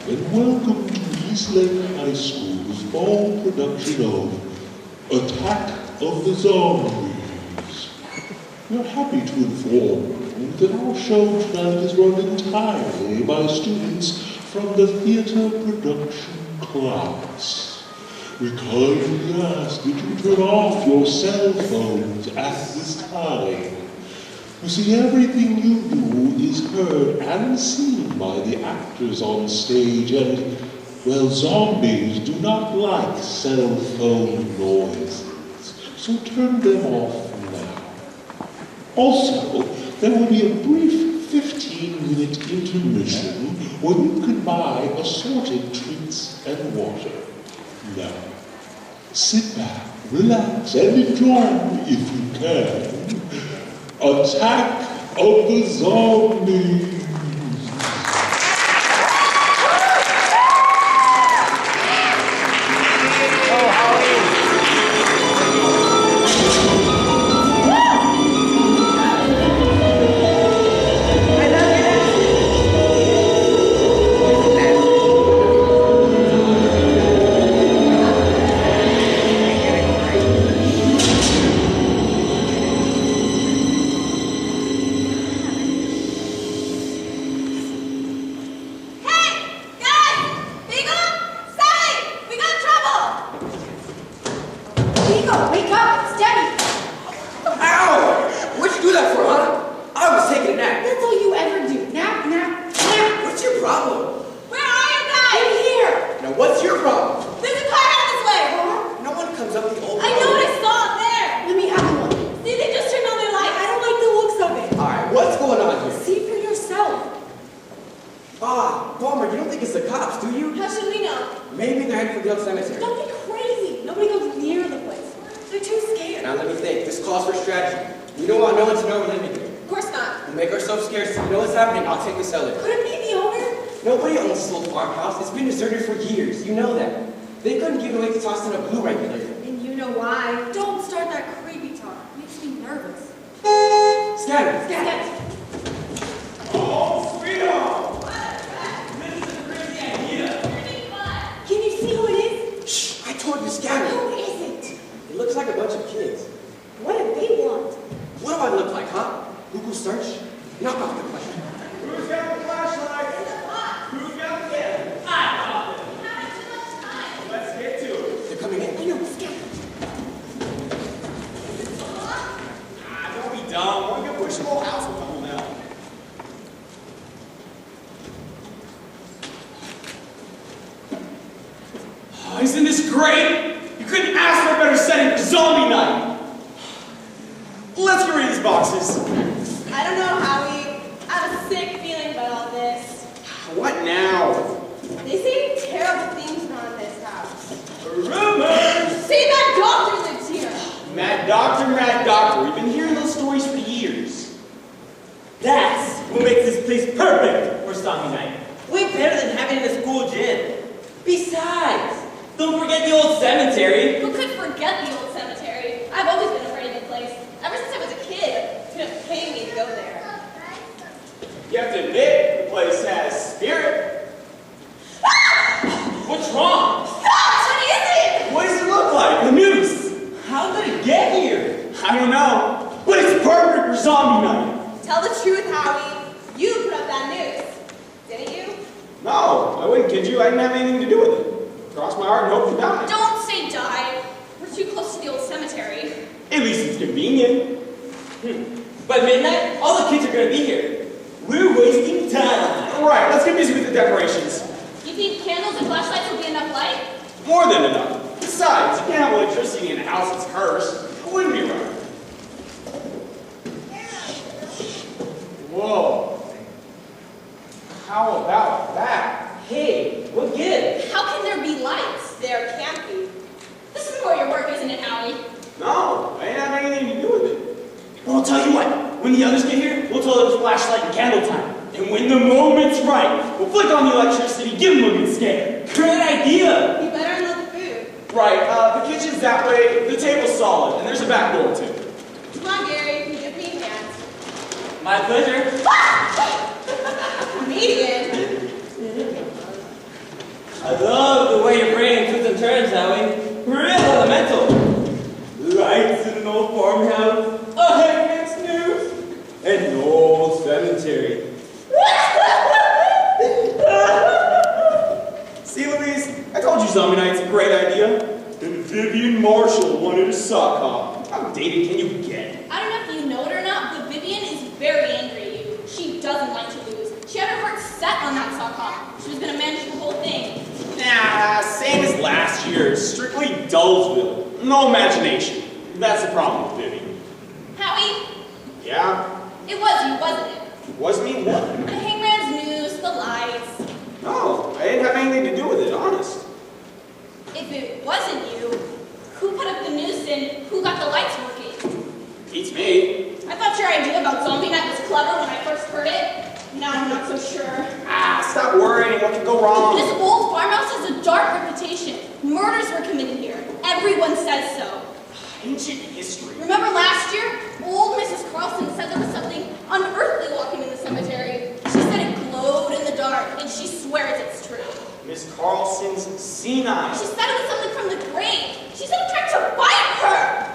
and welcome to East Lake High School's fall production of Attack of the Zombies. We're happy to inform you that our show tonight is run entirely by students from the theater production class. We kindly ask that you turn off your cell phones at this time. You see, everything you do is heard and seen by the actors on stage, and, well, zombies do not like cell phone noises, so turn them off now. Also, there will be a brief 15-minute intermission where you can buy assorted treats and water. Now, sit back, relax, and enjoy, if you can, Attack of the Zombies! Isn't this great? You couldn't ask for a better setting for zombie night. Let's get rid of these boxes. I don't know, Howie. I have a sick feeling about all this. What now? They say terrible things around this house. Rumors! Say that doctor lives here. Mad doctor. We've been hearing those stories for years. That's what makes this place perfect for zombie night. Way better than having it in a school gym. Besides, don't forget the old cemetery. Who could forget the old cemetery? I've always been afraid of the place. Ever since I was a kid, it's been paying me to go there. You have to admit, the place has spirit. What's wrong? Gosh, what is it? What does it look like? The noose. How did it get here? I don't know, but it's perfect for zombie night. Tell the truth, Howie. You put up that noose, didn't you? No, I wouldn't kid you. I didn't have anything to do with it. Cross my heart and hope to die. Don't say die. We're too close to the old cemetery. At least it's convenient. By midnight, all the kids are going to be here. We're wasting time. Right, let's get busy with the decorations. You think candles and flashlights will be enough light? More than enough. Besides, you can't have electricity in a house that's cursed. It wouldn't be right. Whoa. How about that? Hey, what gives? How can there be lights? There can't be. This is more your work, isn't it, Howie? No, I didn't have anything to do with it. Well, I'll tell you what. When the others get here, we'll tell them it's flashlight and candle time. And when the moment's right, we'll flick on the electricity, give them a good scare. Great idea! You better know the food. Right, the kitchen's that way, the table's solid, and there's a back door too. Come on, Gary, you give me a hand. My pleasure. Comedian. I love the way your brain twists and turns, Howie. Real elemental. Lights in an old farmhouse, a heavy news, and an old cemetery. See, Louise, I told you Zombie Night's a great idea. And Vivian Marshall wanted a sock hop. How dated can you get? I don't know if you know it or not, but Vivian is very angry at you. She doesn't like to lose. She had her heart set on that sock hop. She was going to manage the whole thing. Nah, same as last year. Strictly Dullsville. No imagination. That's the problem with Vivian. Howie, Yeah? it was you, wasn't it? Was me what? The hangman's news, the lights. No, I didn't have anything to do with it, honest. If it wasn't you, who put up the news and who got the lights working? Beats me. I thought your idea about Zombie Night was clever when I first heard it. Now I'm not so sure. Ah, stop worrying. What could go wrong? This old farmhouse has a dark reputation. Murders were committed here. Everyone says so. Ancient history. Remember last year? Old Mrs. Carlson said there was something unearthly walking in the cemetery. She said it glowed in the dark, and she swears it's true. Miss Carlson's senile. She said it was something from the grave. She said it tried to bite her.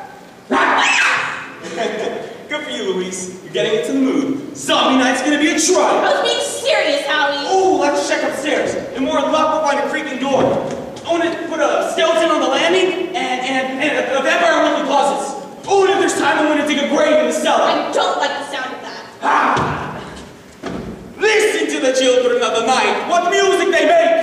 Good for you, Louise. You're getting into the mood. Zombie Night's gonna be a I trial. was being serious, Howie. Oh, let's check upstairs. And more luck, we'll find a creaking door. I want to put a skeleton on the landing and a vampire in one of the closets. Oh, and if there's time, I'm gonna dig a grave in the cellar. I don't like the sound of that. Ah! Listen to the children of the night. What music they make!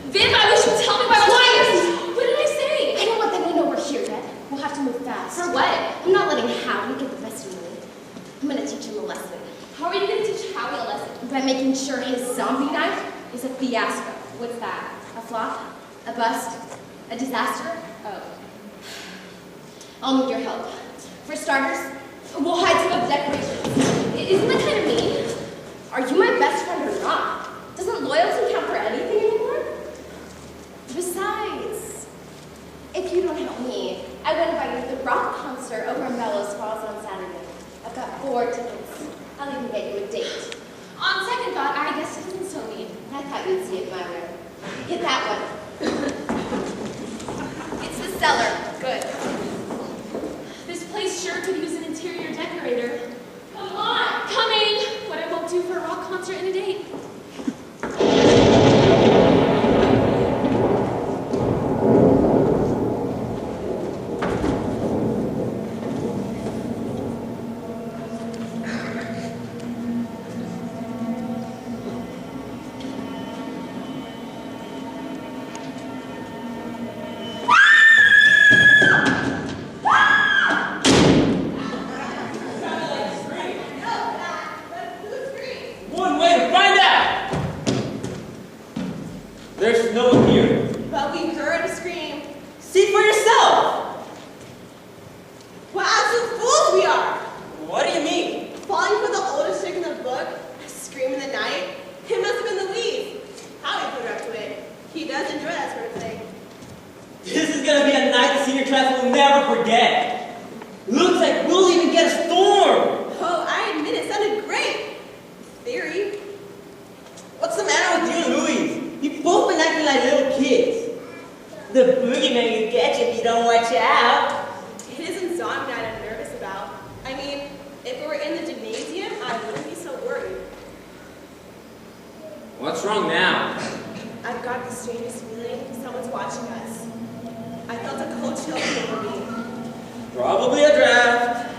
Viv, I wish you'd tell me why Quiet! What did I say? I don't want them to know we're here yet. We'll have to move fast. For what? I'm not letting Howie get the best of me. I'm gonna teach him a lesson. How are you going to teach Howie a lesson? By making sure his zombie night is a fiasco. What's that? A flop? A bust? A disaster? Oh. I'll need your help. For starters, we'll hide some of the decorations. Isn't that kind of mean? Are you my best friend or not? Doesn't loyalty count for anything anymore? Besides, if you don't help me, I want to buy you the rock concert over in Melrose Falls on Saturday. I've got 4 tickets. I'll even get you a date. On second thought, I guess it isn't so mean. I thought you'd see it my way. Hit that one. It's the cellar. Good. This place sure could use an interior decorator. Come on! Coming! What I won't do for a rock concert and a date. One way to find out! There's no one here. But we heard a scream. See for yourself! What absolute fools we are! What do you mean? Falling for the oldest trick in the book, a scream in the night. It must have been Louise. Howie put her up to it. He does enjoy that sort of thing. This is gonna be a night the senior class will never forget. Looks like we'll even get a storm! Oh, I admit it sounded great. Theory. What's the matter with you and Louise? You've both been acting like little kids. The boogeyman will get you if you don't watch out. It isn't zombie night I'm nervous about. I mean, if it were in the gymnasium, I wouldn't be so worried. What's wrong now? I've got the strangest feeling someone's watching us. I felt a cold chill come over me. Probably a draft.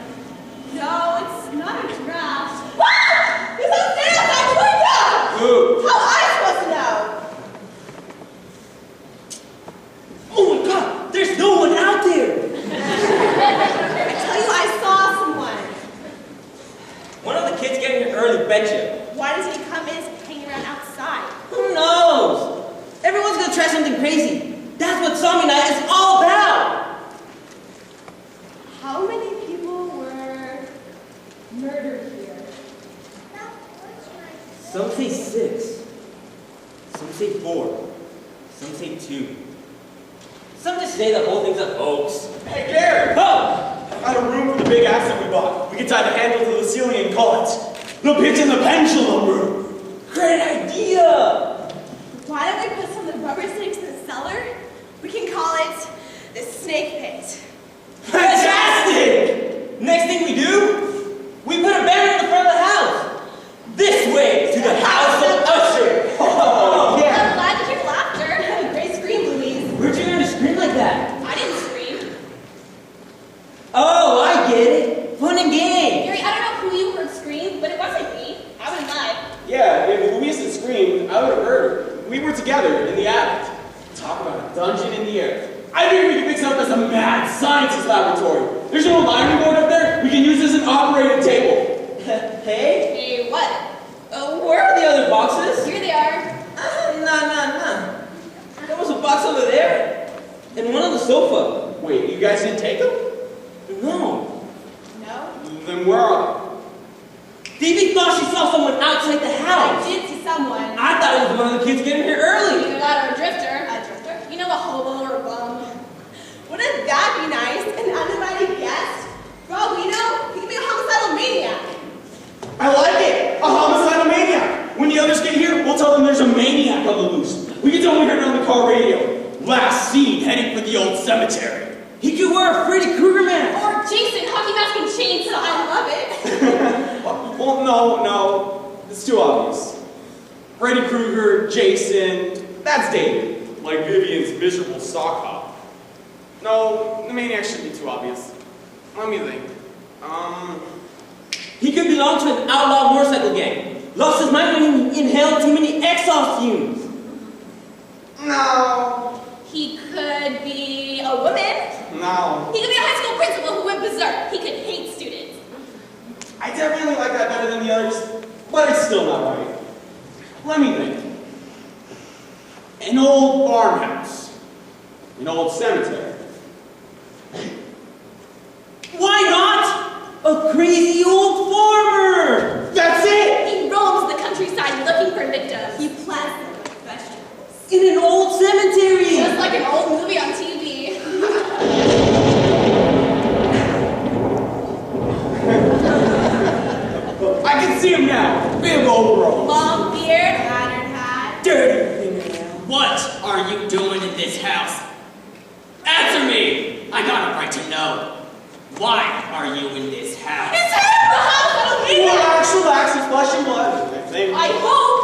No, it's not a draft. Ah! There's a stand outside the window! Who? How am I supposed to know? Oh my god, there's no one out there! I tell you, I saw someone. One of the kids getting here early, betcha. Why doesn't he come in and hang around outside? Who knows? Everyone's gonna try something crazy. That's what zombie night is think too. Some just say the whole thing's a hoax. Hey, Gary! Oh! I got a room for the big axe that we bought. We can tie the handle to the ceiling and call it the Pitch and the Pendulum Room. Great idea! Why don't we put some of the rubber snakes in the cellar? We can call it the snake pit. Fantastic! Next thing we do, we put a banner in the front of the house. This way to the house of Usher. Oh, I'm yeah. glad to hear laughter. Great scream, Louise. Where'd you learn to scream like that? I didn't scream. Oh, I get it. Fun and games. Gary, I don't know who you heard scream, but it wasn't me. I wouldn't lie. Yeah, if Louise had screamed, I would have heard her. We were together in the attic. Talk about a dungeon in the air. I figured we could fix it up as a mad scientist laboratory. There's no alarming board up there. We can use this as an operating table. Hey, Hey, what? where are the other boxes? Here they are. Nah. There was a box over there, and one on the sofa. Wait, you guys didn't take them? No. No? Then where are Phoebe thought she saw someone outside the I house. did see someone. I thought it was one of the kids getting here early. Either that or a drifter. A drifter? You know, a hobo or a bum. Wouldn't that be nice? An uninvited guest? For all we know, he could be a homicidal maniac. they? I like it! A homicidal maniac! When the others get here, we'll tell them there's a maniac on the loose. We can tell them we heard it on the car radio. Last seen heading for the old cemetery. He could wear a Freddy Krueger mask. Or Jason, hockey mask and chainsaw. I love it. Well, no. It's too obvious. Freddy Krueger, Jason, that's dated. Like Vivian's miserable sock hop. No, the maniac shouldn't be too obvious. Let me think. He could belong to an outlaw motorcycle gang. Lost his mind when he inhaled too many exhaust fumes. No. He could be a woman. No. He could be a high school principal who went berserk. He could hate students. I definitely like that better than the others, but it's still not right. Let me think. An old farmhouse. An old cemetery. Why not? A crazy old farmer. That's it! He roams the countryside looking for victims. He plants them like vegetables. In an old cemetery. Just like an old movie on TV. I can see him now. Big overalls. Long beard, patterned hat. Dirty fingernail. What are you doing in this house? Answer me! I got a right to know. Why are you in this house? It's him! The house! Well, actual is flesh and blood, I think. I hope!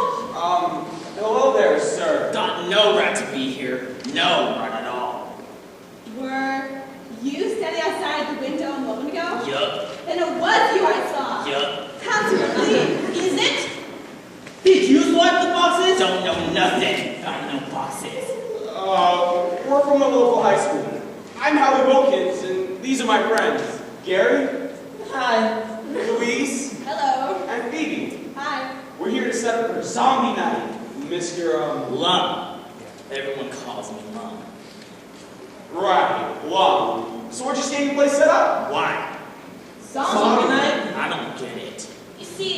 Hello there, sir. Got no right to be here. No right at all. Were you standing outside the window a moment ago? Yup, Then it was you I saw. yup. How to believe, is it? Did you swipe the boxes? Don't know nothing about no boxes. We're from the local high school. I'm Howie Wilkins, and these are my friends. Gary, Hi. Louise, Hello. and Phoebe. Hi. We're here to set up for Zombie Night. Mr. Lum. Everyone calls me Lum. Right, Lum. So what's your skating place set up? Why? Zombie night? I don't get it. You see,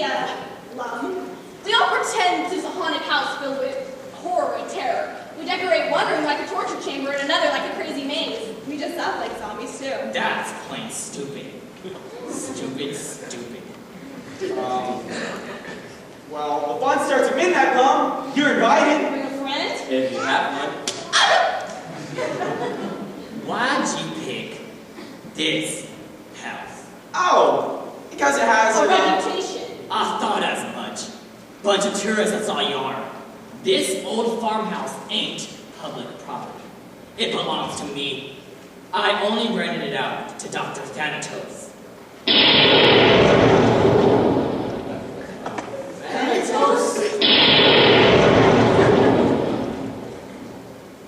Lum, we all pretend there's a haunted house filled with horror and terror. We decorate one room like a torture chamber and another like a crazy maze. We just sound like zombies too. That's plain stupid. Stupid. Well, the fun starts at midnight, Lum. You're invited. Bring a friend? If you have one. Why'd you pick this house? Oh, because it has A reputation. I thought as much. Bunch of tourists, that's all you are. This old farmhouse ain't public property. It belongs to me. I only rented it out to Dr. Thanatos.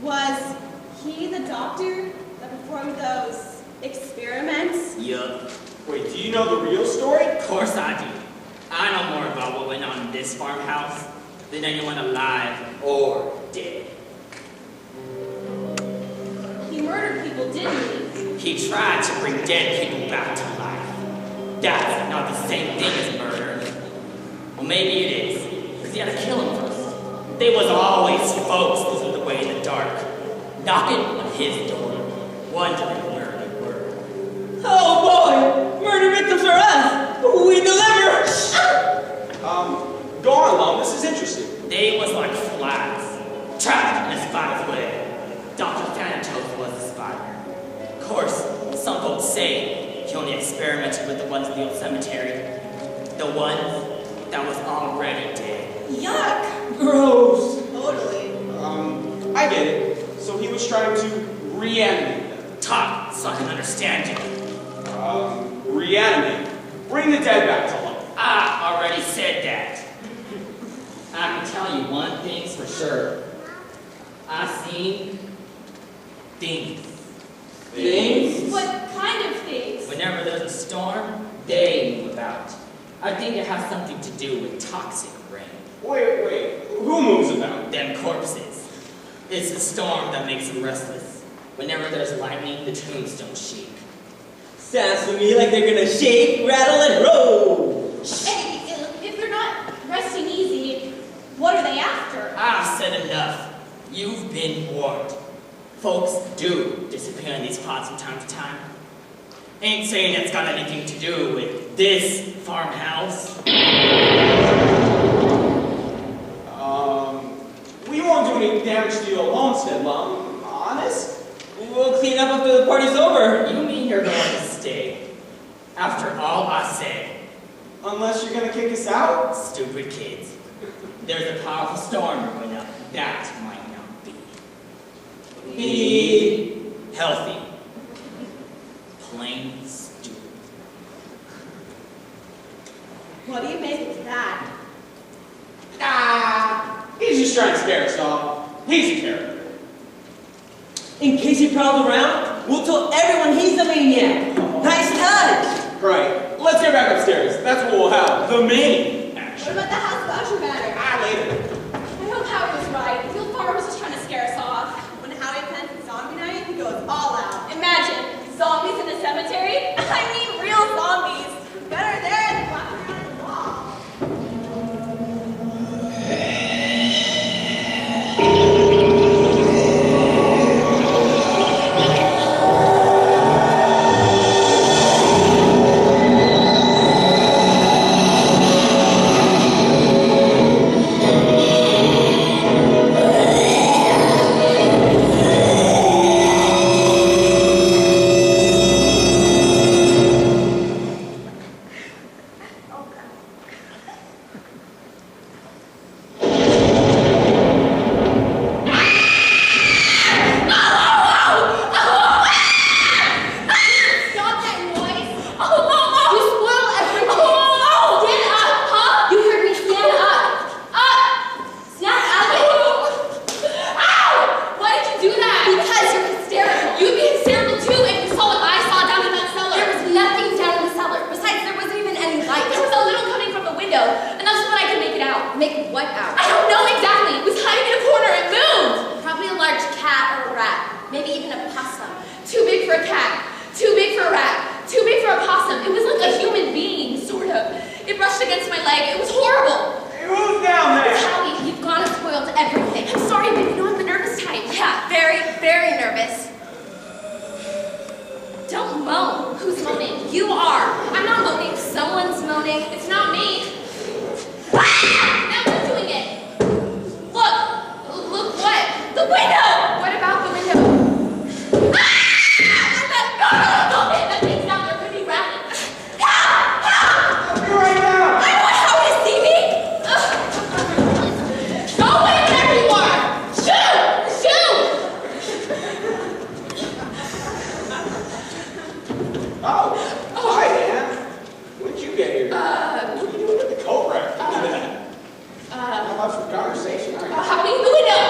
Was he the doctor that performed those experiments? Yup. Wait, do you know the real story? Of course I do. I know more about what went on in this farmhouse than anyone alive or dead. He murdered people, didn't he? He tried to bring dead people back to life. That's not the same thing as murder. Well, maybe it is, because he had to kill them first. They was always folks losing the way in the dark. knocking on his door, wondering where they were. Oh boy! Murder victims are us! We deliver! Go on, Lum. This is interesting. They was like flies, trapped in a spider's web. Dr. Thanatos was the spider. Of course, some folks say he only experimented with the ones in the old cemetery. The ones that was already dead. Yuck! Gross! Totally. I get it. So he was trying to reanimate them. Talk so I can understand you. Reanimate. Bring the dead back to life. I already said that. I can tell you one thing's for sure. I seen things. Things? What kind of things? Whenever there's a storm, they move about. I think it has something to do with toxic rain. Wait. Who moves about? Them corpses. It's the storm that makes them restless. Whenever there's lightning, the tombstones shake. Sounds to me like they're gonna shake, rattle, and roll! Hey, if they're not resting easy, what are they after? I've said enough. You've been warned. Folks do disappear in these spots from time to time. Ain't saying it's got anything to do with this farmhouse. We won't do any damage to your homestead, Lum. Honest? We'll clean up after the party's over. You mean you're going to stay? After all I said, Unless you're gonna kick us out? stupid kids. There's a powerful storm going up. That might not be. Be Healthy. Plain stupid. What do you make of that? He's just trying to scare us all. He's a character. in case he prowls around, we'll tell everyone he's the maniac. Nice touch! Right. Let's get back upstairs. That's what we'll have. The main What action. about the house voucher matter? Later. I hope Howard was right. The old farmer was just trying to scare us off. When Howie plans the zombie night, he goes all out. Imagine, zombies in the cemetery? I mean real zombies. Better there than walking around the wall. Stop that noise! You spoil everything! Stand up, huh? You heard me, stand up! Up! Snap out of it! Ow! Why did you do that? Because you're hysterical. You'd be hysterical too if you saw what I saw down in that cellar. There was nothing down in the cellar. Besides, there wasn't even any light. There was a little coming from the window, and that's when I could make it out. Make what out? I don't know exactly. It was hiding in a corner. It moved. Probably a large cat or a rat. Maybe even a possum. Too big for a cat. Too big for a rat. Too big for a possum. It was like a human being, sort of. It brushed against my leg. It was horrible. Hey, who's down there? Howie, you've gone and spoiled everything. I'm sorry, baby. No, I'm the nervous type. Yeah, very, very nervous. Don't moan. Who's moaning? You are. I'm not moaning. Someone's moaning. It's not me. Ah! Now who's doing it? Look. Look what? The window! What about the window? Ah! That thing's down there could be rabbit. Help! Help! You're right now. I don't want Howard to see me! Go away wherever you are! Shoot! Shoot! Oh, hi, Dan. When did you get here? What are you doing with the coat rack? Give me that. How much for conversation? All right. Howie, the window!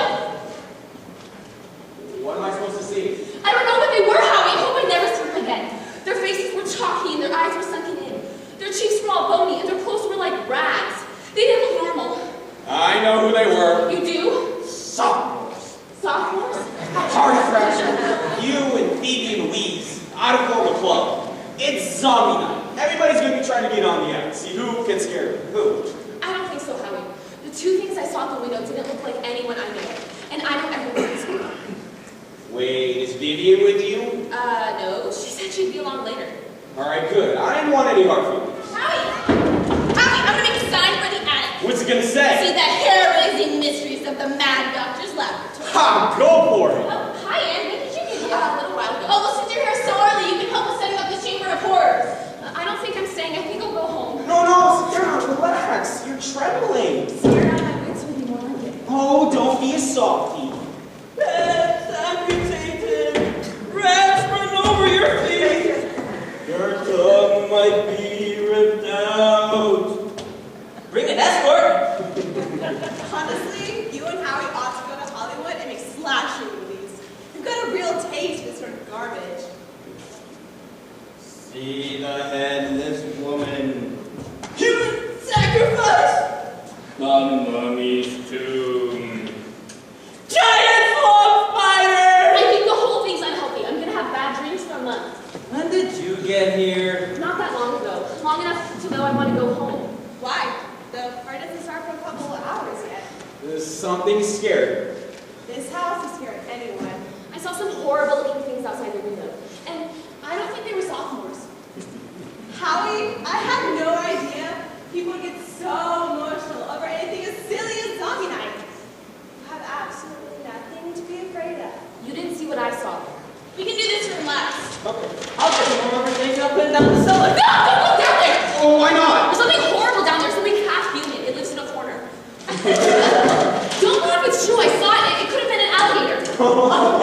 What am I supposed to see? I don't know what they were, Howie. I hope I never see them again. Their faces were chalky and their eyes were sunken in. Their cheeks were all bony and their clothes were like rags. They didn't look normal. I know who they were. You do? Sophomores. Sophomores? Party fracture. You and Phoebe and Louise out of form a club. It's zombie night. Everybody's gonna be trying to get on the act. See who can scare who. I don't think so, Howie. The two things I saw at the window didn't look like anyone I know. And I don't ever want to. Wait, is Vivian with you? No. She said she'd be along later. Alright, good. I didn't want any hard feelings. Howie! Howie, I'm gonna make a sign for the attic. What's it gonna say? See the hair-raising mysteries of the Mad Doctor's laboratory. Ha! Go for it! Oh, hi, Anne. When did you get here? A little while ago. Oh, well, since you're here so early, you can help us setting up this chamber of horrors. I don't think I'm staying. I think I'll go home. No, sit down, relax. You're trembling. Scared out of my wits would be more like it. Oh, don't be a softie. That's amputated. Rats run over your feet. Your tongue might be ripped out. Bring an escort. Honestly, you and Howie ought to go to Hollywood and make slasher movies. You've got a real taste for this sort of garbage. See the headless woman. Human sacrifice! The mummy's tomb. Giant frog spider! I think the whole thing's unhealthy. I'm gonna have bad dreams for a month. When did you get here? Not that long ago. Long enough to know I want to go home. Why? The party doesn't start for a couple of hours yet. There's something scary. This house is scaring anyone. I saw some horrible looking things outside the window. And I don't think they were sophomores. Howie, I had no idea people would get so emotional over anything as silly as zombie night. You have absolutely nothing to be afraid of. You didn't see what I saw. We can do this to relax. Okay. I'll get more everything up and down the cellar. No, don't go down there! Oh, why not? There's something horrible down there, something half human. It lives in a corner. Don't know if it's true. I saw it. It could have been an alligator.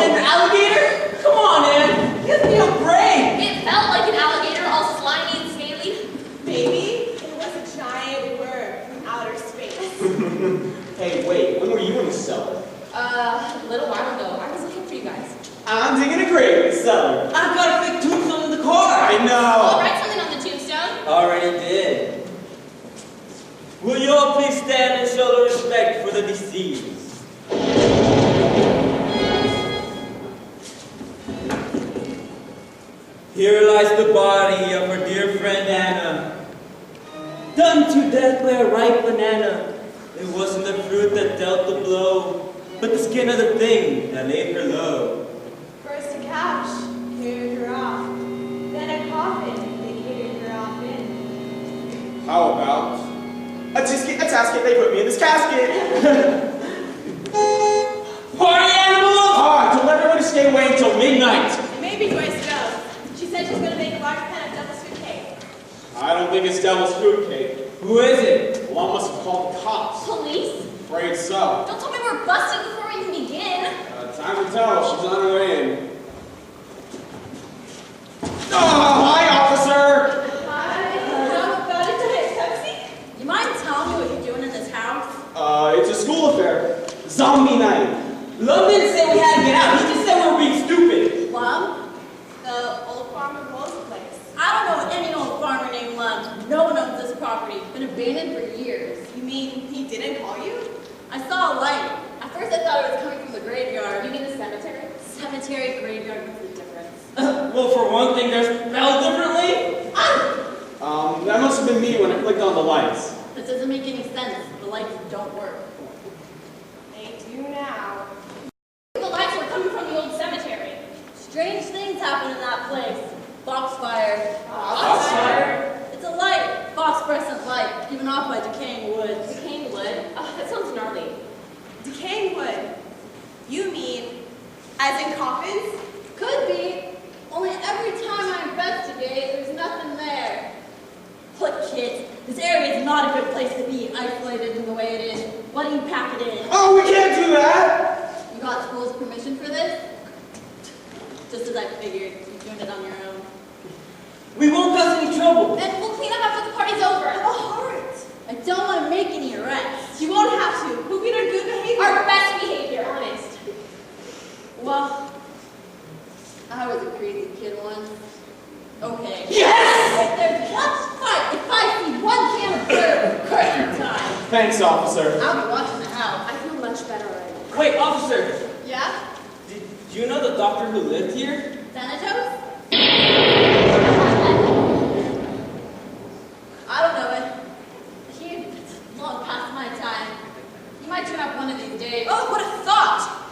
An alligator? Come on, Ann. Give me a break. It felt like an alligator, all slimy and scaly. Maybe it was a giant worm from outer space. Hey, wait, when were you in the cellar? A little while ago. I was looking for you guys. I'm digging a grave in the cellar. I've got a big tombstone in the car. I I'll know. write something on the tombstone. Already did. Will you all please stand and show the respect for the deceased? Here lies the body of her dear friend Anna, done to death by a ripe banana. It wasn't the fruit that dealt the blow, but the skin of the thing that laid her low. First a couch, carried her off. Then a coffin, they carried her off in. How about a casket? They put me in this casket. Party animals! Ah, told everyone to stay away until midnight. It may be Joyce Jones. She said she's going to make a large pan of devil's food cake. I don't think it's devil's food cake. Who is it? Well, I must have called the cops. Police? Afraid so. Don't tell me we're busted before we even begin. Time to tell. She's on her way in. Oh, hi, officer. Hi. How about a Diet Pepsi? You mind telling me what you're doing in this house? It's a school affair. Zombie night. Lum didn't say we had to get out. He just said we were being stupid. Lum? The old farmer Rose place. I don't know any old farmer named Lum. No one owns this property. Been abandoned for years. You mean he didn't call you? I saw a light. At first I thought it was coming from the graveyard. You mean the cemetery? Cemetery, graveyard, what's the difference? Well, for one thing, they're spelled differently. That must have been me when I clicked on the lights. That doesn't make any sense. The lights don't work. They do now. The lights were coming from the old cemetery. Strange things happen in that place. Foxfire. Foxfire? It's a light. Phosphorescent light, given off by decaying woods. Decaying wood? That sounds gnarly. Decaying wood. You mean as in coffins? Could be. Only every time I investigate, there's nothing there. Look, kids, this area is not a good place to be, isolated in the way it is. Why don't you pack it in? Oh, we can't do that. You got school's permission for this? Just as I figured, you're doing it on your own. We won't cause any trouble. Then we'll clean up after the party's over. Have a heart. I don't want to make any arrests. You won't have to. We'll be in our good behavior. Our best behavior, honest. Well, I was a crazy kid once. Okay. Yes! If there's one fight, if I see one can of beer, curtain time. Thanks, officer. I'll be watching the house. I feel much better already. Wait, officer. Yeah? Did you know the doctor who lived here? Thanatos? I don't know it. He's long past my time. He might turn up one of these days. Oh, what a thought!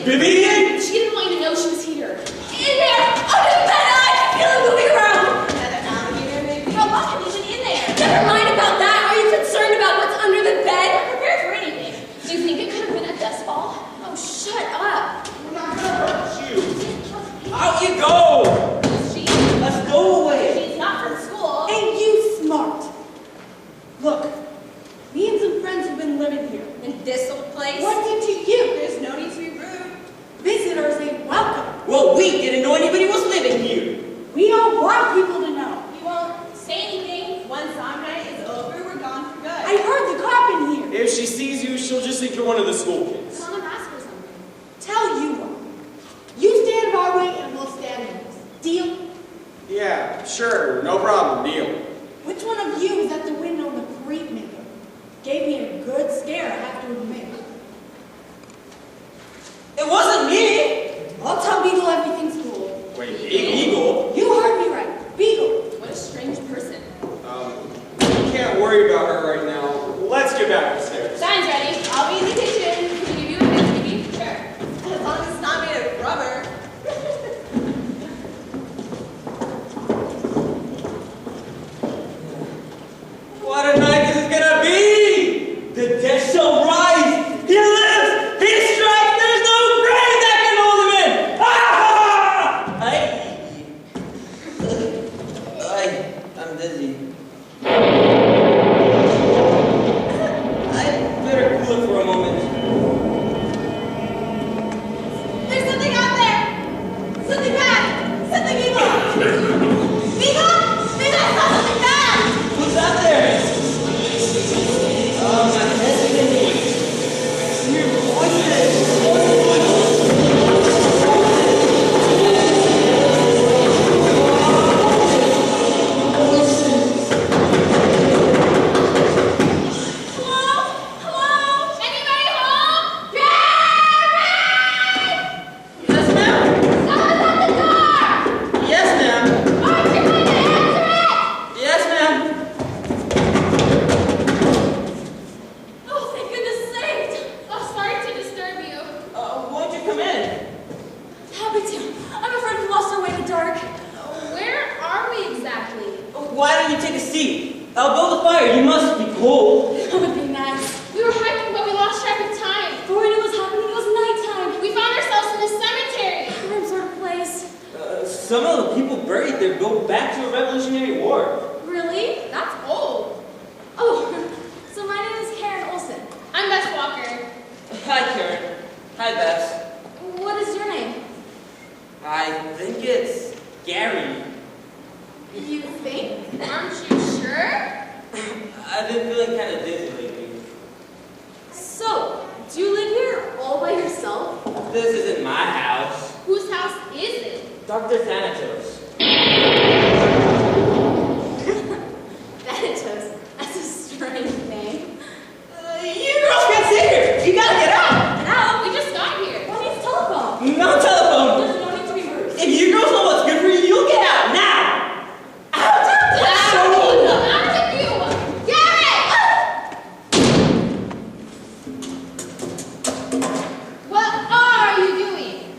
Vivian? She didn't want you to know she was here. In there! Under the bed! I can feel it moving around! Another alligator, maybe? How long have you been in there? Never mind about that. Are you concerned about what's under the bed? We're prepared for anything. Do you think it could have been a dust ball? Oh, shut up. We're not gonna hurt you. Out you go! She, Let's go away. she's not from school. Ain't you smart? Look, me and some friends have been living here. In this old place? What's it to you? There's no need to be rude. Visitors ain't welcome. Well, we didn't know anybody was living here. We don't want people to know. You won't say anything. Once zombie night is over, we're gone for good. I heard the cop in here. If she sees you, she'll just think you're one of the school kids. Put on a mask or something. Tell you what. You stand our way and we'll stand yours. Deal? Yeah, sure, no problem, deal. Which one of you was at the window in the creep maker? Gave me a good scare, I have to admit. It wasn't me. I'll tell Beagle everything's cool. Wait, Eagle? You heard me right. Beagle. What a strange person. We can't worry about her right now. Let's get back upstairs. Sign's ready. I'll be in the kitchen. Can we give you a kiss, maybe? Sure. As long as it's not made of rubber. What a night this is gonna be! The dead shall rise! He lives! He strikes! There's no grave that can hold him in! Ah! I'm dizzy. I better cool it for a moment. There's something out there! Something bad! Something evil! Beagle! Beagle, I saw something bad! Who's out there? Oh, my head's spinning. Your voices. Anybody home? Gary! Yes, ma'am. Someone's at the door! Yes, ma'am. Aren't you going to answer it? Yes, ma'am. Oh, thank goodness sakes. Oh, sorry to disturb you. Won't you come in? Happy to. I'm afraid we lost our way in the dark. Where are we exactly? Why don't you take a seat? I'll build a fire. You must be cold. That would be nice. We were hiking, but we lost track of time. Before we knew what was happening, it was nighttime. We found ourselves in a cemetery. Grim sort of place. Some of the people buried there go back to the Revolutionary War. Really? That's old. Oh, so my name is Karen Olson. I'm Bess Walker. Hi, Karen. Hi, Bess. What is your name? I think it's Gary. You think? Aren't you sure? I've been feeling kind of dizzy lately. So, do you live here all by yourself? This isn't my house. Whose house is it? Dr. Thanatos. Thanatos. That's a strange name. You girls can't sit here. You gotta get out. No, we just got here. What needs telephone? No telephone. There's no need to be rude. If you girls know what's good for you, you'll get out now. What are you doing?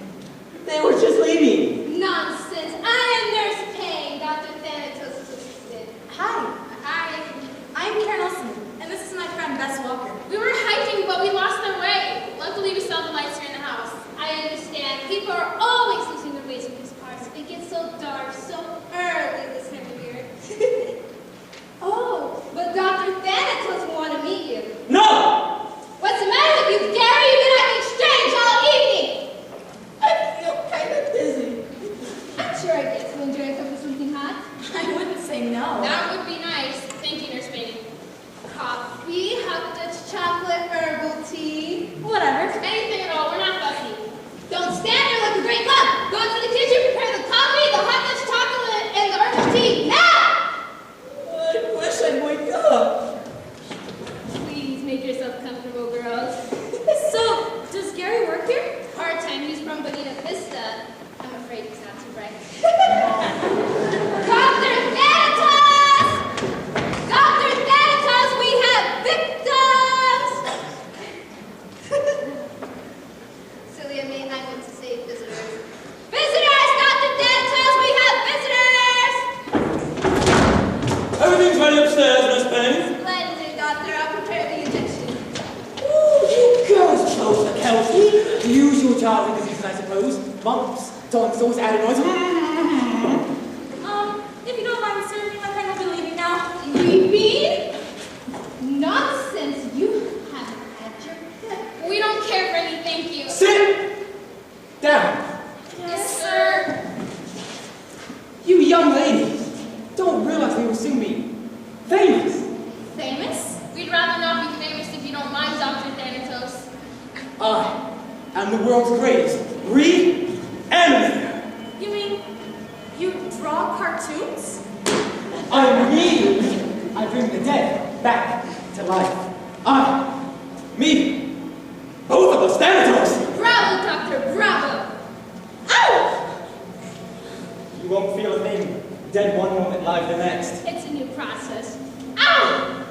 They were just leaving. Nonsense. I am Nurse Payne, Dr. Thanatos' assistant. Hi, Hi. I'm Karen Olson, and this is my friend Bess Walker. We were hiking, but we lost our way. Luckily, we saw the lights here in the house. I understand. People are always losing their ways in these parts. It gets so dark so early this time of year. Oh, but Dr. Thanatos wanted to meet you. No! What's the matter with you, Gary? You've been acting strange all evening. I feel kind of dizzy. I'm sure I guess you enjoy a cup of something hot. I wouldn't say no. That would be nice. Thank you, Nurse Payne. Coffee, hot Dutch chocolate, herbal tea. Whatever. Anything at all. We're not fussy. Don't stand there like a great lump. Go into the kitchen, prepare the coffee, the hot Dutch chocolate, The usual childhood diseases, I suppose. Mumps, tonsils, adenoids. If you don't mind, sir, my friend will be leaving now. Leaving? Nonsense. You haven't had your fill. We don't care for any thank you. Sit down. Yes, sir. You young ladies don't realize they will soon be famous. Famous? We'd rather not be famous if you don't mind, Dr. Thanatos. I am the world's greatest reanimator. You mean you draw cartoons? I bring the dead back to life. Me, both of us, Thanatos. Bravo, Doctor, bravo. Ow! You won't feel a thing. Dead one moment, live the next. It's a new process. Ow!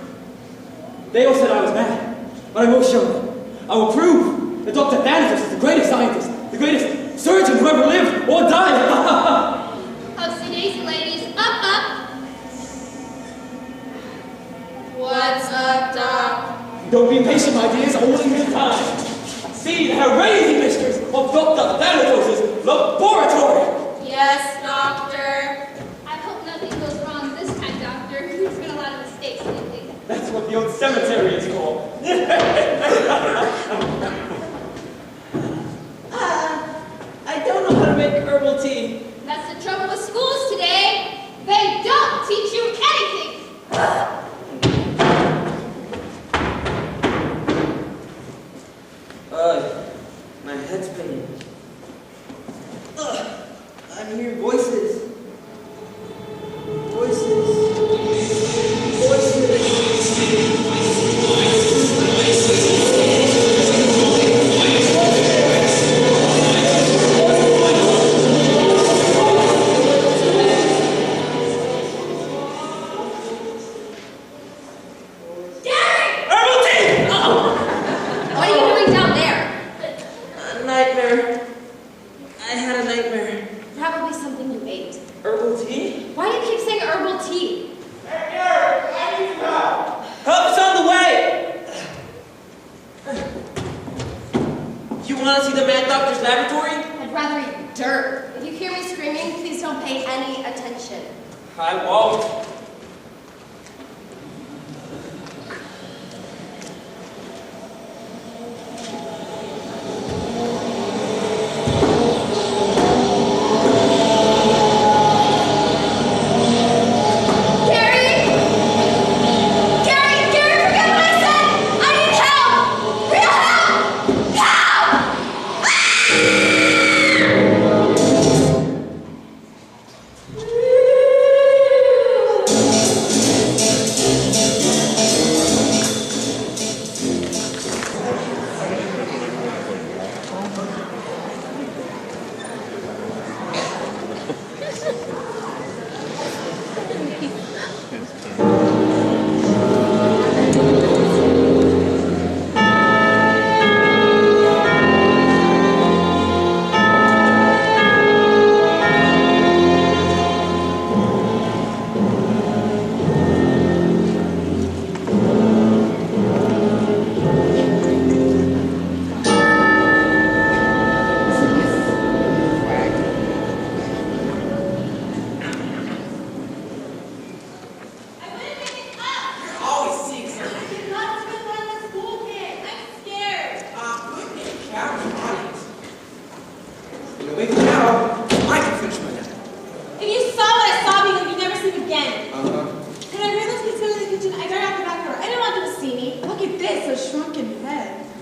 They all said I was mad, but I will show them. I will prove that Dr. Thanatos is the greatest scientist, the greatest surgeon who ever lived or died. Upsy daisy, ladies. Up, up. What's up, Doc? Don't be impatient, my dears, holding his time. See the haranguing mistress of Dr. Thanatos' laboratory. Yes, Doctor. I hope nothing goes wrong this time, Doctor. There's been a lot of mistakes lately. That's what the old cemetery is called. I don't know how to make herbal tea. That's the trouble with schools today. They don't teach you anything. My head's spinning. I'm hearing voices. What are you doing down there? A nightmare. I had a nightmare. Probably something you ate. Herbal tea? Why do you keep saying herbal tea? Help's on the way! You want to see the Mad Doctor's laboratory? I'd rather eat dirt. If you hear me screaming, please don't pay any attention. I won't.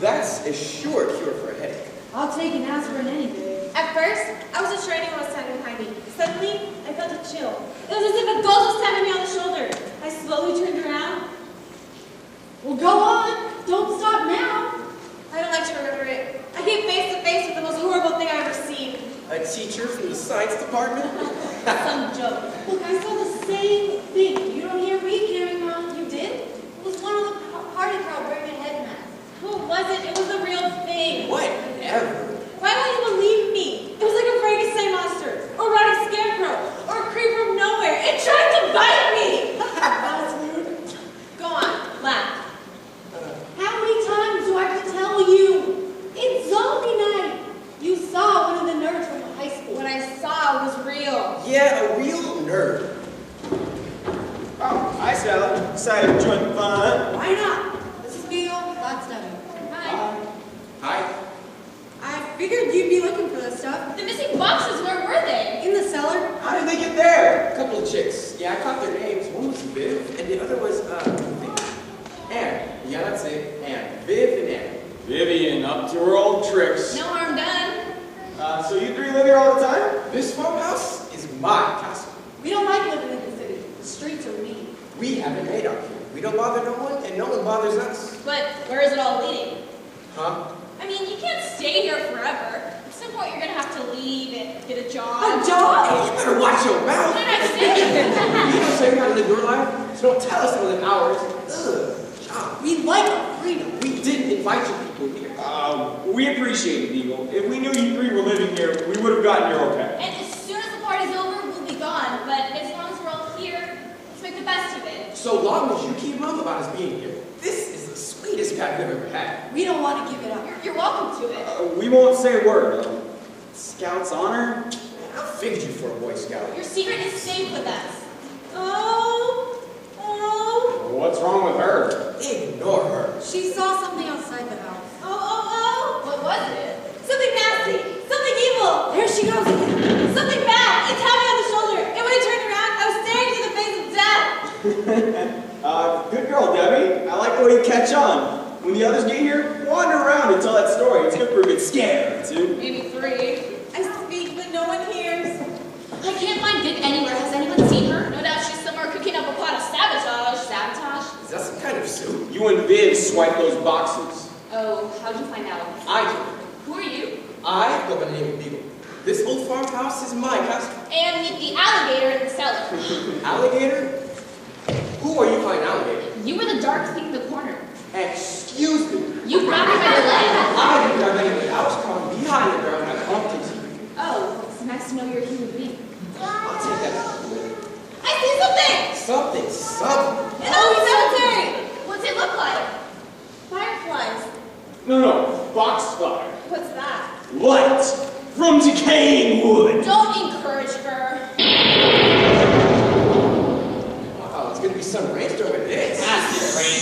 That's a sure cure for a headache. I'll take an aspirin any day. At first, I wasn't sure anyone was standing behind me. Suddenly, I felt a chill. It was as if a ghost was tapping me on the shoulder. I slowly turned around. Well, go on. Don't stop now. I don't like to remember it. I came face to face with the most horrible thing I've ever seen. A teacher from the science department? Some joke. Look, I saw the same thing. You don't hear me carrying on. You did? It was one of the party crowd wearing a head mask. Who was it? It was the real thing. Whatever. Why won't you believe me? It was like a Frankenstein monster, or a rotting scarecrow, or a creep from nowhere. It tried to bite me! That's weird. Go on, laugh. How many times do I have to tell you? It's zombie night. decided to join the fun. Why not? This is Beagle. That's Devin. Hi. Hi. I figured you'd be looking for this stuff. The missing boxes, where were they? In the cellar. How did they get there? A couple of chicks. Yeah, I caught their names. One was Viv, and the other was, Anne. Yeah, that's it. Anne. Viv and Anne. Vivian, up to her old tricks. No harm done. So you three live here all the time? This farmhouse is my castle. We don't like living in the city. The streets are mean. We have it made up here. We don't bother no one, and no one bothers us. But where is it all leading? Huh? I mean, you can't stay here forever. At some point, you're gonna have to leave and get a job. A job? Hey, you better watch your mouth. What did I say? You don't say how to live your life, so don't tell us how to live ours. Ugh, job. We like our freedom. We didn't invite you people here. We appreciate it, Eagle. If we knew you three were living here, we would have gotten here okay. And as soon as the party's over, we'll be gone. But as long as we're all here, let's make the best of it. So long as you keep mum about us being here, this is the sweetest pack we've ever had. We don't want to give it up. You're welcome to it. We won't say a word. Scout's honor? I figured you for a Boy Scout. Your secret is safe with us. Oh. What's wrong with her? Ignore her. She saw something outside the house. What was it? Something nasty. Something evil. There she goes again. Something bad. It tapped me on the shoulder. And when I turned around, I was staring into the face of death. Good girl, Debbie. I like the way you catch on. When the others get here, wander around and tell that story. It's good for a good scare, too. Maybe 3. I speak, but no one hears. I can't find Viv anywhere. Has anyone seen her? No doubt she's somewhere cooking up a pot of sabotage. Sabotage? Is that some kind of soup? You and Viv swipe those boxes. Oh, how'd you find out? I do. Who are you? I go by the name of Beagle. This old farmhouse is my castle. And meet the alligator in the cellar. Alligator? Who are you calling alligator? You were the dark thing in the corner. Excuse me. You grabbed me by the leg. I didn't grab anything. I was crawling behind the ground and I bumped into you. Oh, it's nice to know you're a human being. I'll take that out of the way. I see something. Something. An old cemetery. What's it look like? Fireflies. No, foxfire. What's that? Light from decaying wood. Don't encourage her. Wow, it's gonna be some rainstorm with this. Acid rain.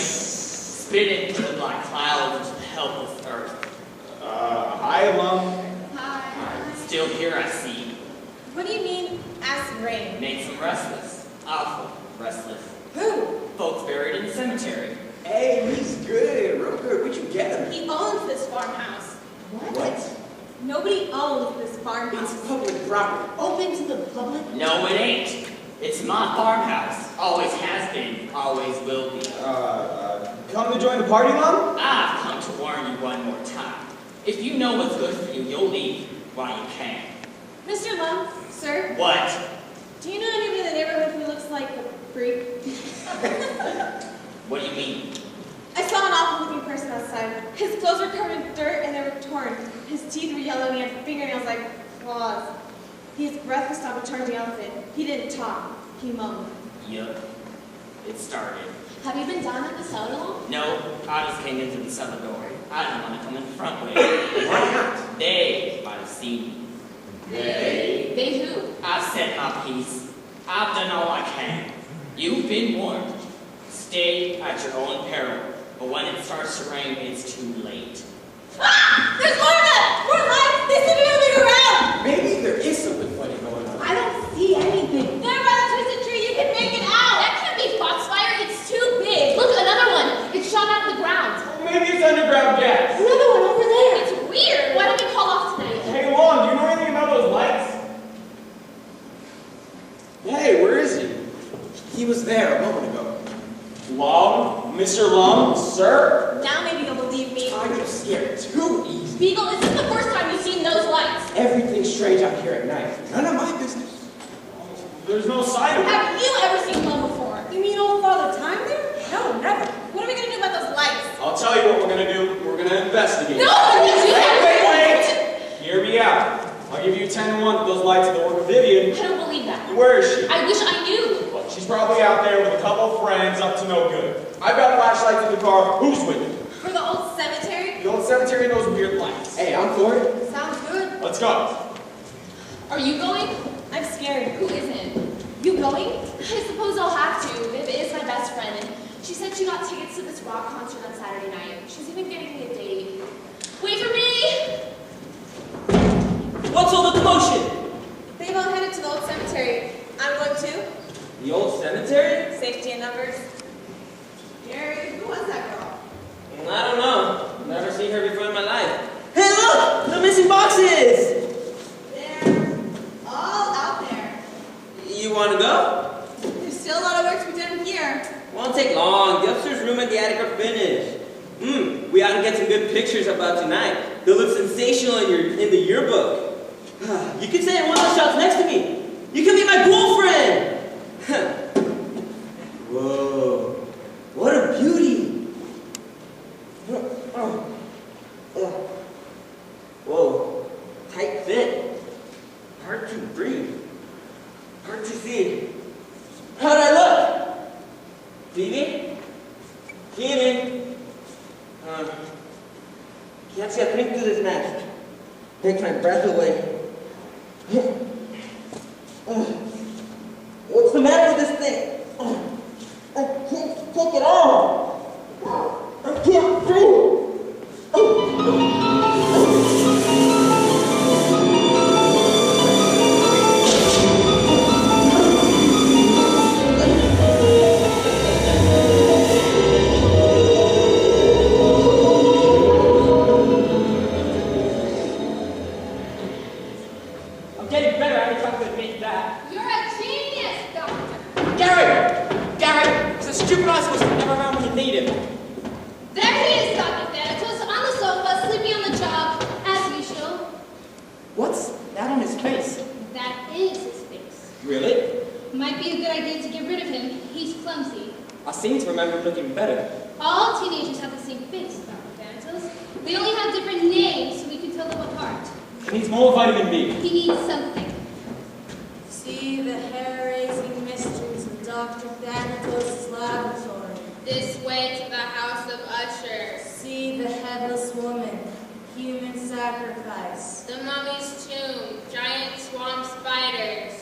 Spit it into the black clouds into the helpless earth. Hi, Alum. Hi. Still here, I see. What do you mean, acid rain? Makes them restless. Awful restless. Who? Folks buried in the cemetery. Hey, he's good, real good. Where'd you get him? He owns this farmhouse. What? Nobody owns this farmhouse. It's public property. Open to the public. No, it ain't. It's my farmhouse. Always has been. Always will be. Come to join the party, Lum? I've come to warn you one more time. If you know what's good for you, you'll leave while you can. Mr. Lum, sir, What? do you know anybody in the neighborhood who looks like a freak? What do you mean? I saw an awful-looking person outside. His clothes were covered in dirt and they were torn. His teeth were yellow and he had fingernails like claws. His breath was stop a charging outfit. He didn't talk. He moaned. Yup. It started. Have you been down at the cellar long? No, I just came into the cellar door. I didn't want to come in the front way. Why not? They might have seen me. They who? I've said my piece. I've done all I can. You've been warned. Stay at your own peril. But when it starts to rain, it's too late. Ah! There's more of them! More lights! They seem to be moving around! Maybe there is something funny going on. I don't see anything. They're by the twisted tree. You can make it out! That can't be foxfire. It's too big. Look, another one. It's shot out of the ground. Maybe it's underground gas. Another one over there. It's weird. Why don't we call off tonight? Hey, Lum, do you know anything about those lights? Hey, where is he? He was there a moment ago. Lum? Mr. Lum? Sir? Now maybe you'll believe me. I get scared too easy. Beagle, is this the first time you've seen those lights? Everything's strange out here at night. None of my business. There's no sign of it. Have you ever seen one before? You mean old Father Time there? No, never. What are we gonna do about those lights? I'll tell you what we're gonna do. We're gonna investigate. No, you do Wait! Hear me out. I'll give you 10 to 1 for those lights at the work of Vivian. I don't believe that. Where is she? I wish I knew. Well, she's probably out there with a couple of friends up to no good. I've got flashlights in the car. Who's with you? For the old cemetery? The old cemetery and those weird lights. Hey, I'm for it. Sounds good. Let's go. Are you going? I'm scared. Who isn't? You going? I suppose I'll have to. Viv is my best friend, and She said she got tickets to this rock concert on Saturday night. She's even getting me a date. Wait for me! What's all the commotion? They've all headed to the old cemetery. I'm going too. The old cemetery? Safety in numbers. Gary, who was that girl? I don't know. Never seen her before in my life. Hey, look! The missing boxes! They're all out there. You want to go? There's still a lot of work to be done here. Won't take long. The upstairs room and the attic are finished. We ought to get some good pictures about tonight. They'll look sensational in the yearbook. You could stay in one of the shots next to me. You can be my girlfriend. Whoa. What a beauty. Whoa. Tight fit. Hard to breathe. Hard to see. How'd I look? Phoebe? Keenan? Can't see a thing through this mask. Takes my breath away. What's the matter with this thing? I can't take it off. I can't breathe. I'm getting better. I have to admit that. You're a genius, Doctor. Gary! He's a stupid asshole who's never around when you need him. There he is, Dr. Thanatos, on the sofa, sleeping on the job, as usual. What's that on his face? That is his face. Really? Might be a good idea to get rid of him. He's clumsy. I seem to remember him looking better. All teenagers have the same face, Dr. Thanatos. They only have different names, so we can tell them apart. He needs more vitamin B. He needs something. See the hair-raising mysteries of Dr. Thanatos' laboratory. This way to the House of Ushers. See the headless woman, human sacrifice. The mummy's tomb, giant swamp spiders.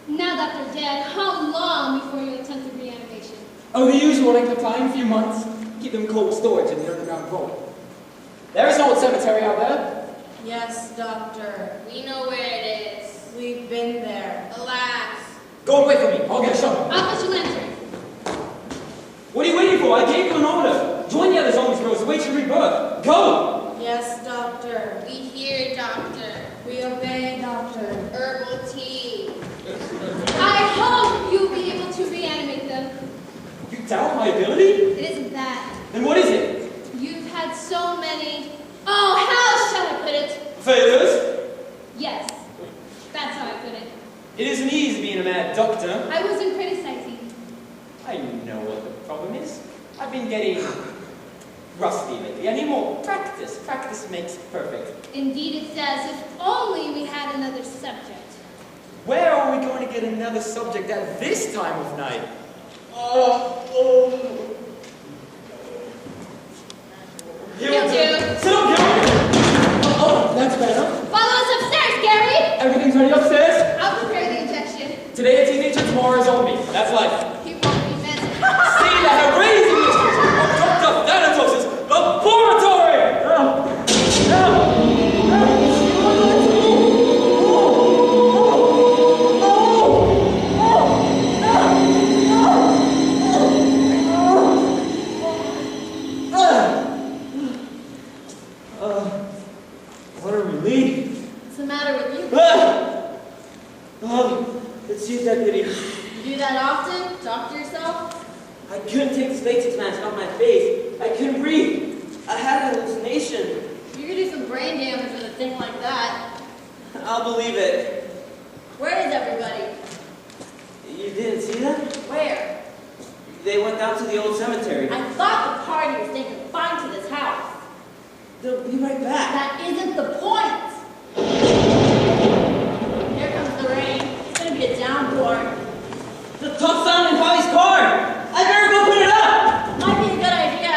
Now, Dr. Dead, how long before you attempt a reanimation? Oh, the usual length of time, a few months. Keep them in cold storage in the underground vault. There is an old cemetery out there. Yes, Doctor. We know where it is. We've been there. Alas. Go away from me. I'll get a shovel. I'll put you lantern. What are you waiting for? I gave you an order. Join the other zombies, girls. Await your rebirth. Go! Yes, Doctor. We hear, Doctor. We obey, Doctor. Herbal tea. I hope you'll be able to reanimate them. You doubt my ability? It isn't that. Then what is it? You've had so many. Oh, how shall I put it? Failures? Yes. That's how I put it. It isn't easy being a mad doctor. I wasn't criticizing. I know what the problem is. I've been getting rusty lately. I need more practice. Practice makes perfect. Indeed it does. If only we had another subject. Where are we going to get another subject at this time of night? He'll do. Sit up, Gary! Oh, that's better. Follow us upstairs, Gary! Everything's ready upstairs? I'll prepare the injection. Today a teenager, tomorrow a zombie. That's life. He won't be missed. See the hair-raising mysteries of Dr. Thanatos' laboratory! What a relief. What's the matter with you? It's you, deputy. You do that often? Talk to yourself? I couldn't take the latex mask off my face. I couldn't breathe. I had an hallucination. You could do some brain damage with a thing like that. I'll believe it. Where is everybody? You didn't see them? Where? They went down to the old cemetery. I thought the party was staying confined to this house. They'll be right back. That isn't the point. Here comes the rain. It's gonna be a downpour. The top sound in Polly's car! I better go put it up! Might be a good idea.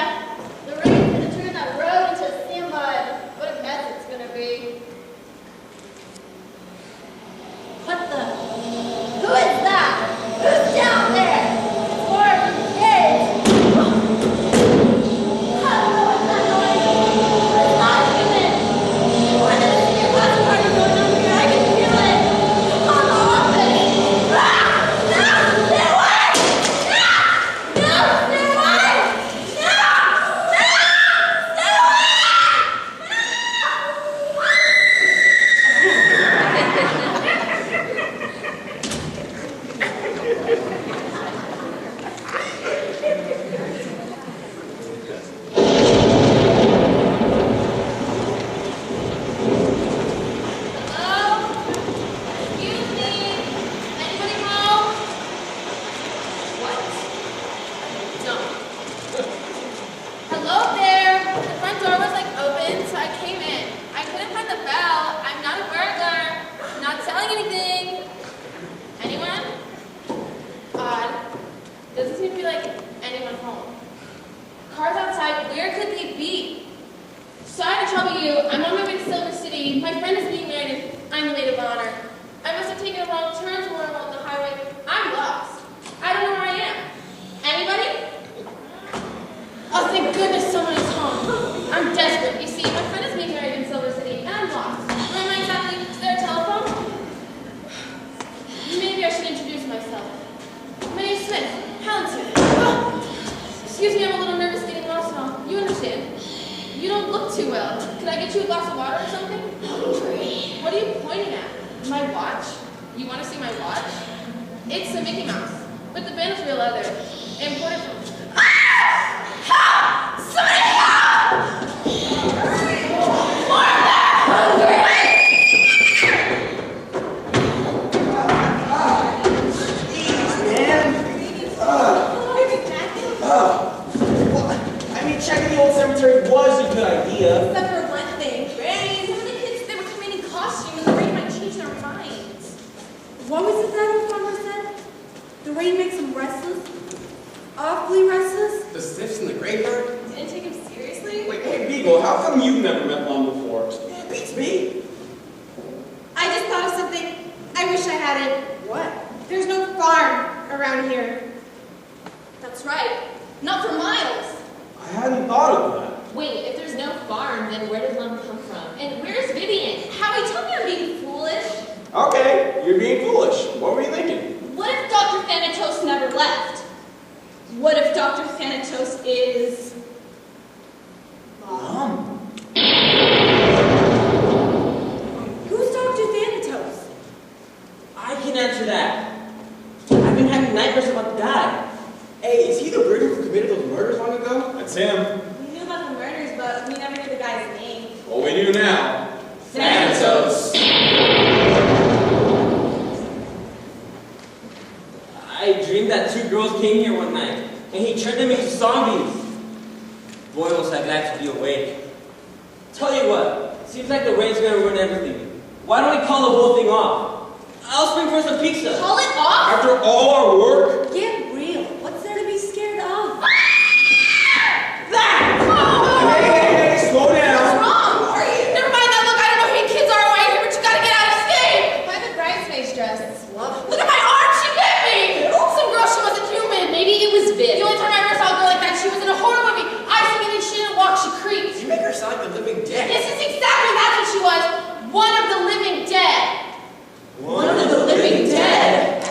The rain's gonna turn that road into a sea mud. What a mess it's gonna be. What the? Who is that? Who's down there? It's more kids. of honor. I must have taken a wrong turn somewhere along the highway. I'm lost. I don't know where I am. Anybody? Oh, thank goodness someone is home. I'm desperate. You see, my friend is being married in Silver City, and I'm lost. Where am I exactly? Is there a telephone? Maybe I should introduce myself. My name's Smith. Helen Smith. Oh, excuse me, I'm a little nervous getting lost and all. You understand? You don't look too well. Could I get you a glass of water or something? What are you pointing at? My watch? You want to see my watch? It's a Mickey Mouse, but the band is real leather. Imported from... Ah! Somebody help! More of that hungry! I mean, checking the old cemetery was a good idea. Except for one thing. Granny, some of the kids, they were coming in costume and the rain might change their minds. What was it that old farmer said? The rain makes him restless? Awfully restless? The stiffs in the graveyard? Didn't take him seriously? Wait, hey, Beagle, how come you've never met one before? Yeah, it beats me. I just thought of something. I wish I had it. What? There's no farm around here. That's right. Not for miles. I hadn't thought of that. Wait, if there's no farm, then where did Lum come from? And where's Vivian? Howie, tell me I'm being foolish. Okay, you're being foolish. What were you thinking? What if Dr. Thanatos never left? What if Dr. Thanatos is... Who's Dr. Thanatos? I can answer that. I've been having nightmares about the guy. Hey, is he the brute who committed those murders long ago? That's him. We knew about the murders, but we never knew the guy's name. Well, we do now. Thanatos. I dreamed that two girls came here one night, and he turned them into zombies. Boy, was I glad to be awake. Tell you what, seems like the rain's gonna ruin everything. Why don't we call the whole thing off? I'll spring for some pizza. Call it off? After all our work? Get real. What's there to be scared of? Hey, slow What's down. wrong? Never mind that look. I don't know who your kids are around here, but you gotta get out of state. Why the bridesmaid's dress? Look at my arm. She bit me. Some girl, she wasn't human. Maybe it was Viv. The only time I ever saw a girl like that, she was in a horror movie. I seen it and she didn't walk. She creeped. You make her sound like the living dead. This is exactly that's what she was. One of the living dead. One of the living dead?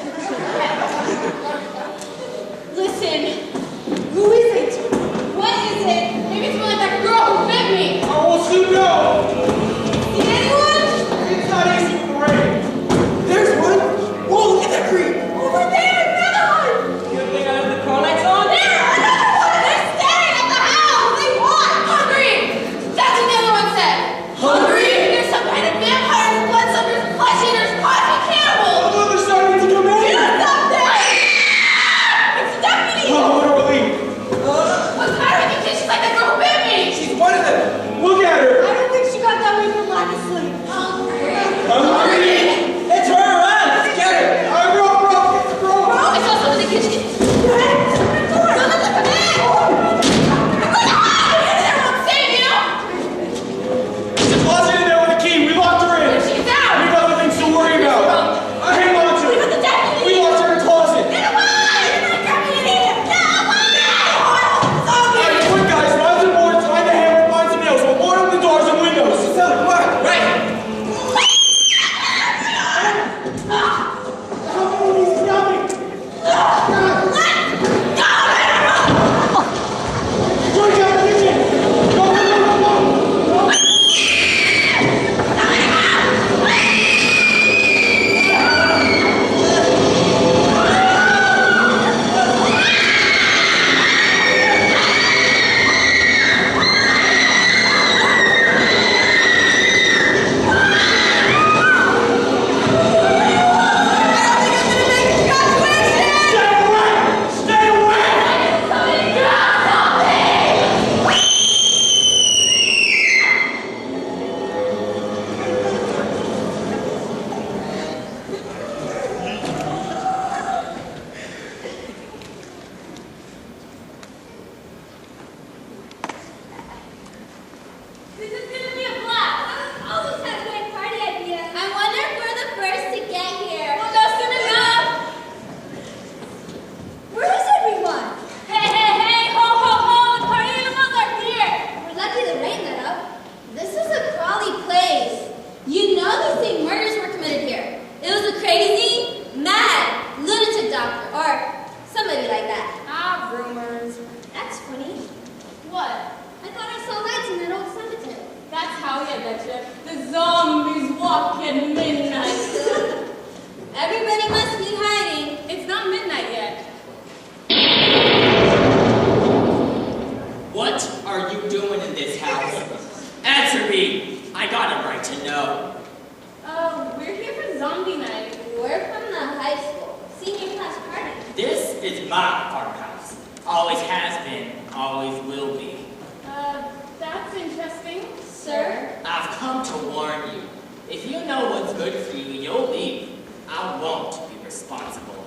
what's good for you, you'll leave. I won't be responsible.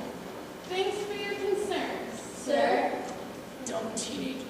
Thanks for your concerns, Sir? Dumb teenager.